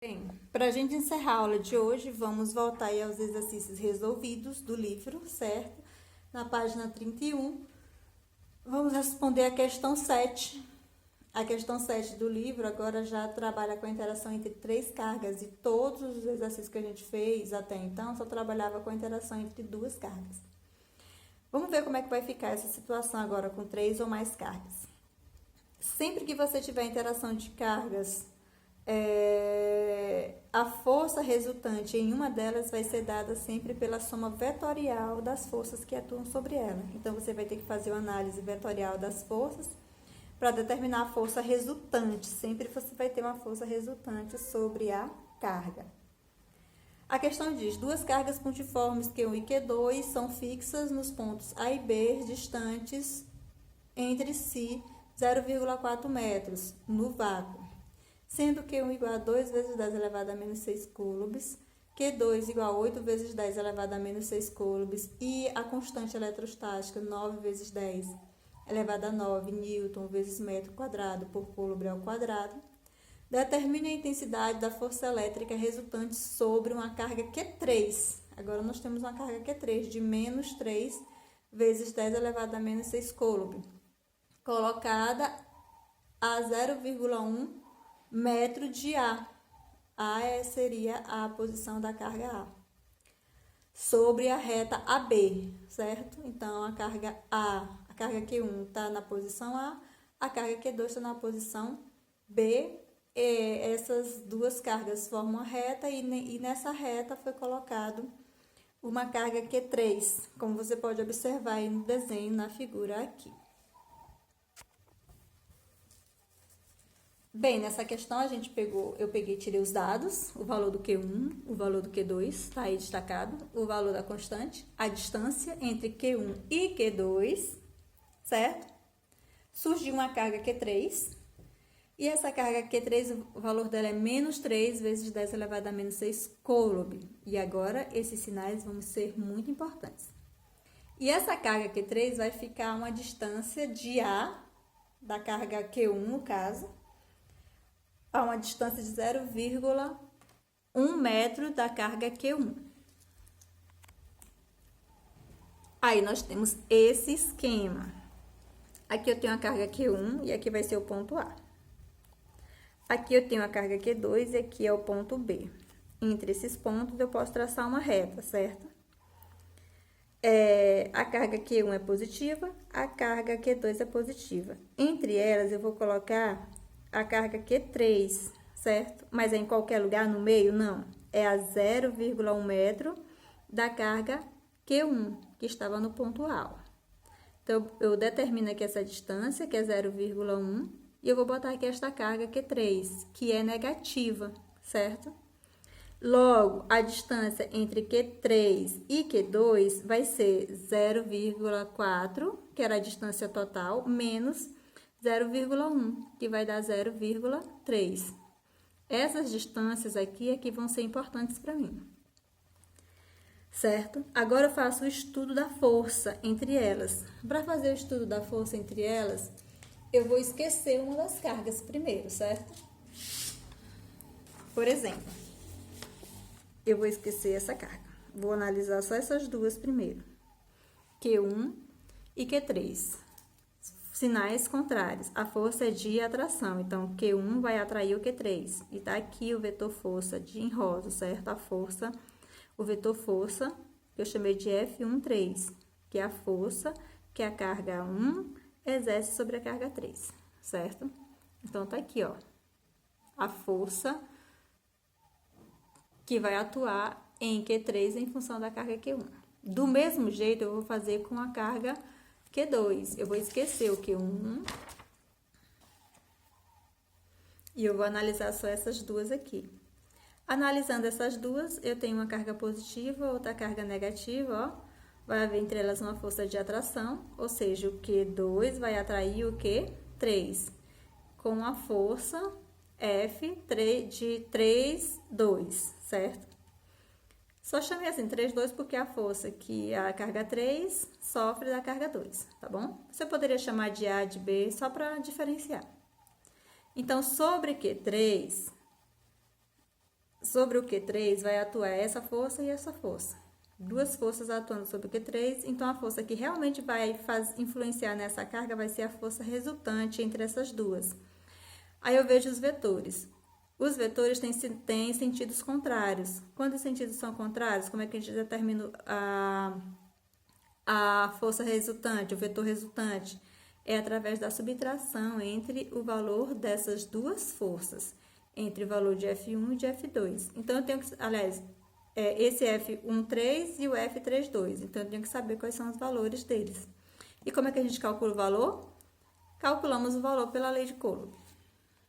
Bem, para a gente encerrar a aula de hoje, vamos voltar aí aos exercícios resolvidos do livro, certo? Na página 31, vamos responder a questão 7. A questão 7 do livro agora já trabalha com a interação entre três cargas e todos os exercícios que a gente fez até então só trabalhava com a interação entre duas cargas. Vamos ver como é que vai ficar essa situação agora com três ou mais cargas. Sempre que você tiver interação de cargas, a força resultante em uma delas vai ser dada sempre pela soma vetorial das forças que atuam sobre ela. Então, você vai ter que fazer uma análise vetorial das forças para determinar a força resultante. Sempre você vai ter uma força resultante sobre a carga. A questão diz, duas cargas pontiformes Q1 e Q2 são fixas nos pontos A e B, distantes entre si 0,4 metros, no vácuo. Sendo Q1 igual a 2 vezes 10 elevado a menos 6 coulombs, Q2 igual a 8 vezes 10 elevado a menos 6 coulombs e a constante eletrostática 9 vezes 10 elevado a 9 newton vezes metro quadrado por coulomb ao quadrado, determine a intensidade da força elétrica resultante sobre uma carga Q3. Agora, nós temos uma carga Q3 de menos 3 vezes 10 elevado a menos 6 coulomb, colocada a 0,1 metro de A. A seria a posição da carga A. Sobre a reta AB, certo? Então, a carga carga Q1 está na posição A carga Q2 está na posição B. Essas duas cargas formam a reta e nessa reta foi colocado uma carga Q3, como você pode observar aí no desenho, na figura aqui. Bem, nessa questão eu peguei e tirei os dados, o valor do Q1, o valor do Q2, está aí destacado, o valor da constante, a distância entre Q1 e Q2, certo? Surgiu uma carga Q3, e essa carga Q3, o valor dela é menos 3 vezes 10 elevado a menos 6 coulomb. E agora, esses sinais vão ser muito importantes. E essa carga Q3 vai ficar a uma distância de A, da carga Q1 no caso, a uma distância de 0,1 metro da carga Q1. Aí, nós temos esse esquema. Aqui eu tenho a carga Q1 e aqui vai ser o ponto A. Aqui eu tenho a carga Q2 e aqui é o ponto B. Entre esses pontos eu posso traçar uma reta, certo? A carga Q1 é positiva, a carga Q2 é positiva. Entre elas eu vou colocar a carga Q3, certo? Mas é em qualquer lugar no meio? Não. É a 0,1 metro da carga Q1, que estava no ponto A. Então, eu determino aqui essa distância, que é 0,1, e eu vou botar aqui esta carga Q3, que é negativa, certo? Logo, a distância entre Q3 e Q2 vai ser 0,4, que era a distância total, menos 0,1, que vai dar 0,3. Essas distâncias aqui é que vão ser importantes para mim. Certo? Agora eu faço o estudo da força entre elas. Para fazer o estudo da força entre elas, eu vou esquecer uma das cargas primeiro, certo? Por exemplo, eu vou esquecer essa carga. Vou analisar só essas duas primeiro. Q1 e Q3. Sinais contrários. A força é de atração, então Q1 vai atrair o Q3. E tá aqui o vetor força em rosa, certo? A força, o vetor força, que eu chamei de F13, que é a força que a carga 1 exerce sobre a carga 3, certo? Então, tá aqui, ó, a força que vai atuar em Q3 em função da carga Q1. Do mesmo jeito, eu vou fazer com a carga Q2. Eu vou esquecer o Q1 e eu vou analisar só essas duas aqui. Analisando essas duas, eu tenho uma carga positiva, outra carga negativa, ó. Vai haver entre elas uma força de atração, ou seja, o Q2 vai atrair o Q3, com a força F de 3, 2, certo? Só chamei assim 3, 2 porque a força que a carga 3 sofre da carga 2, tá bom? Você poderia chamar de A, de B, só para diferenciar. Então, sobre Q3, sobre o Q3 vai atuar essa força e essa força. Duas forças atuando sobre o Q3, então a força que realmente vai influenciar nessa carga vai ser a força resultante entre essas duas. Aí eu vejo os vetores. Os vetores têm sentidos contrários. Quando os sentidos são contrários, como é que a gente determina a força resultante, o vetor resultante? É através da subtração entre o valor dessas duas forças, entre o valor de F1 e de F2. Então, eu tenho que, aliás, esse F13 e o F32. Então, eu tenho que saber quais são os valores deles. E como é que a gente calcula o valor? Calculamos o valor pela lei de Coulomb.